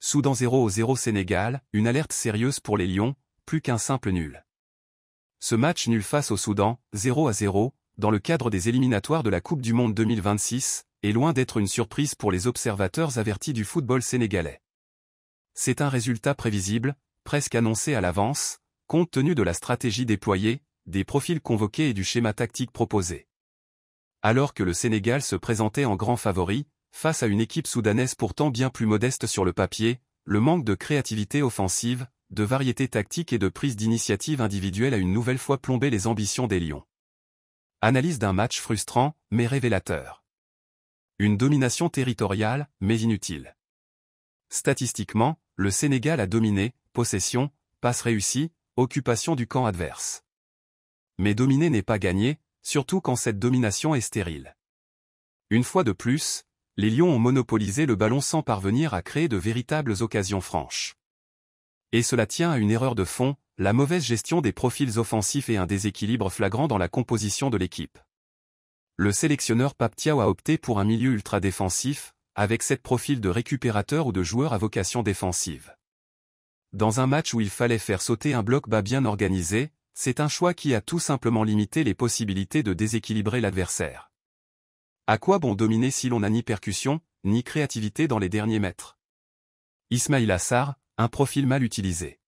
Soudan 0-0 Sénégal, une alerte sérieuse pour les Lions, plus qu'un simple nul. Ce match nul face au Soudan, 0-0, dans le cadre des éliminatoires de la Coupe du Monde 2026, est loin d'être une surprise pour les observateurs avertis du football sénégalais. C'est un résultat prévisible, presque annoncé à l'avance, compte tenu de la stratégie déployée, des profils convoqués et du schéma tactique proposé. Alors que le Sénégal se présentait en grand favori, face à une équipe soudanaise pourtant bien plus modeste sur le papier, le manque de créativité offensive, de variété tactique et de prise d'initiative individuelle a une nouvelle fois plombé les ambitions des Lions. Analyse d'un match frustrant, mais révélateur. Une domination territoriale, mais inutile. Statistiquement, le Sénégal a dominé, possession, passe réussie, occupation du camp adverse. Mais dominer n'est pas gagner, surtout quand cette domination est stérile. Une fois de plus, les Lions ont monopolisé le ballon sans parvenir à créer de véritables occasions franches. Et cela tient à une erreur de fond, la mauvaise gestion des profils offensifs et un déséquilibre flagrant dans la composition de l'équipe. Le sélectionneur Pape Thiaw a opté pour un milieu ultra-défensif, avec 7 profils de récupérateurs ou de joueurs à vocation défensive. Dans un match où il fallait faire sauter un bloc bas bien organisé, c'est un choix qui a tout simplement limité les possibilités de déséquilibrer l'adversaire. À quoi bon dominer si l'on n'a ni percussion, ni créativité dans les derniers mètres? Ismaïla Sarr, un profil mal utilisé.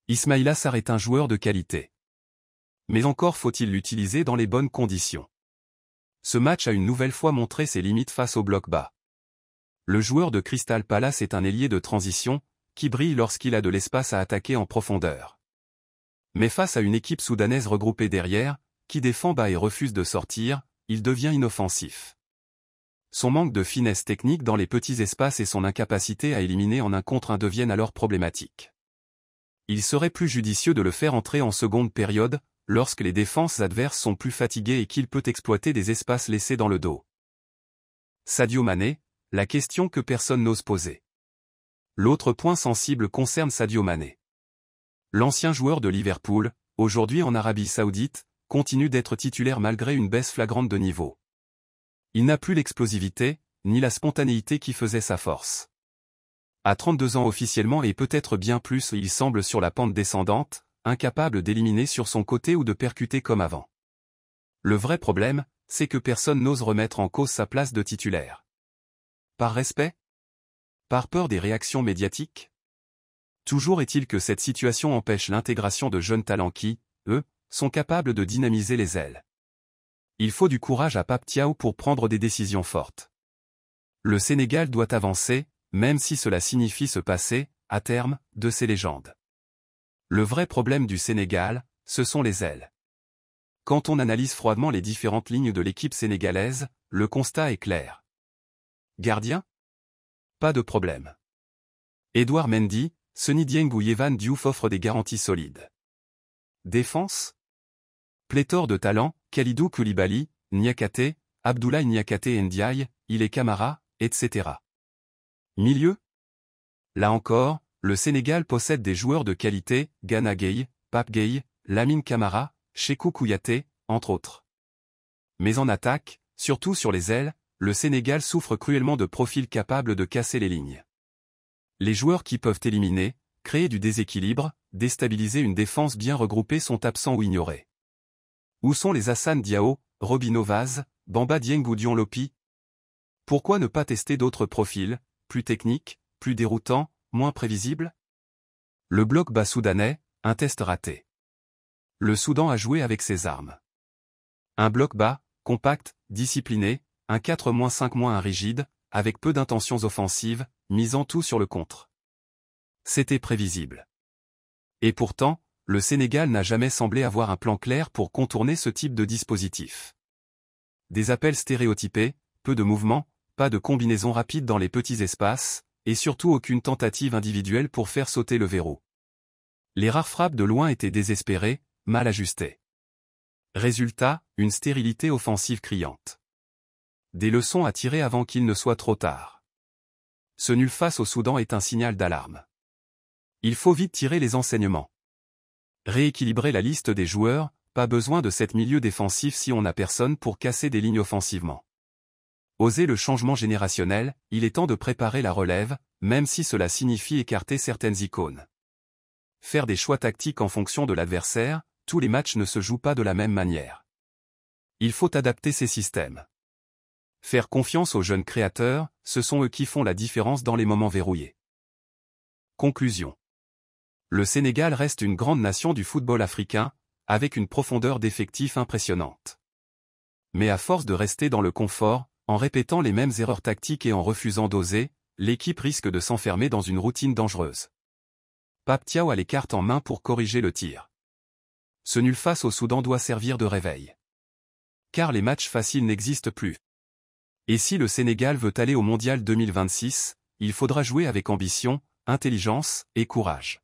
Ismaïla Sarr est un joueur de qualité. Mais encore faut-il l'utiliser dans les bonnes conditions. Ce match a une nouvelle fois montré ses limites face au bloc bas. Le joueur de Crystal Palace est un ailier de transition, qui brille lorsqu'il a de l'espace à attaquer en profondeur. Mais face à une équipe soudanaise regroupée derrière, qui défend bas et refuse de sortir, il devient inoffensif. Son manque de finesse technique dans les petits espaces et son incapacité à éliminer en 1 contre 1 deviennent alors problématiques. Il serait plus judicieux de le faire entrer en seconde période, lorsque les défenses adverses sont plus fatiguées et qu'il peut exploiter des espaces laissés dans le dos. Sadio Mané, la question que personne n'ose poser. L'autre point sensible concerne Sadio Mané. L'ancien joueur de Liverpool, aujourd'hui en Arabie Saoudite, continue d'être titulaire malgré une baisse flagrante de niveau. Il n'a plus l'explosivité, ni la spontanéité qui faisait sa force. À 32 ans officiellement et peut-être bien plus, il semble sur la pente descendante, incapable d'éliminer sur son côté ou de percuter comme avant. Le vrai problème, c'est que personne n'ose remettre en cause sa place de titulaire. Par respect? Par peur des réactions médiatiques? Toujours est-il que cette situation empêche l'intégration de jeunes talents qui, eux, sont capables de dynamiser les ailes. Il faut du courage à Pape Thiaw pour prendre des décisions fortes. Le Sénégal doit avancer, même si cela signifie se passer, à terme, de ses légendes. Le vrai problème du Sénégal, ce sont les ailes. Quand on analyse froidement les différentes lignes de l'équipe sénégalaise, le constat est clair. Gardien? Pas de problème. Edouard Mendy, Seny Dieng ou Yehvan Diouf offrent des garanties solides. Défense? Pléthore de talents, Kalidou Koulibaly, Niakhaté, Abdoulaye Niakhaté Ndiaye, Ile Camara, etc. Milieu? Là encore, le Sénégal possède des joueurs de qualité, Gana Gueye, Pape Gueye, Lamine Camara, Cheikhou Kouyaté, entre autres. Mais en attaque, surtout sur les ailes, le Sénégal souffre cruellement de profils capables de casser les lignes. Les joueurs qui peuvent éliminer, créer du déséquilibre, déstabiliser une défense bien regroupée sont absents ou ignorés. Où sont les Hassane Diao, Robinho Vaz, Bamba Dieng ou Dion Lopi? Pourquoi ne pas tester d'autres profils, plus techniques, plus déroutants, moins prévisibles? Le bloc bas soudanais, un test raté. Le Soudan a joué avec ses armes. Un bloc bas, compact, discipliné, un 4-5-1 rigide, avec peu d'intentions offensives, misant tout sur le contre. C'était prévisible. Et pourtant, le Sénégal n'a jamais semblé avoir un plan clair pour contourner ce type de dispositif. Des appels stéréotypés, peu de mouvements, pas de combinaison rapide dans les petits espaces, et surtout aucune tentative individuelle pour faire sauter le verrou. Les rares frappes de loin étaient désespérées, mal ajustées. Résultat, une stérilité offensive criante. Des leçons à tirer avant qu'il ne soit trop tard. Ce nul face au Soudan est un signal d'alarme. Il faut vite tirer les enseignements. Rééquilibrer la liste des joueurs, pas besoin de cette milieu défensif si on n'a personne pour casser des lignes offensivement. Oser le changement générationnel, il est temps de préparer la relève, même si cela signifie écarter certaines icônes. Faire des choix tactiques en fonction de l'adversaire, tous les matchs ne se jouent pas de la même manière. Il faut adapter ces systèmes. Faire confiance aux jeunes créateurs, ce sont eux qui font la différence dans les moments verrouillés. Conclusion. Le Sénégal reste une grande nation du football africain, avec une profondeur d'effectifs impressionnante. Mais à force de rester dans le confort, en répétant les mêmes erreurs tactiques et en refusant d'oser, l'équipe risque de s'enfermer dans une routine dangereuse. Pape Thiaw a les cartes en main pour corriger le tir. Ce nul face au Soudan doit servir de réveil. Car les matchs faciles n'existent plus. Et si le Sénégal veut aller au Mondial 2026, il faudra jouer avec ambition, intelligence et courage.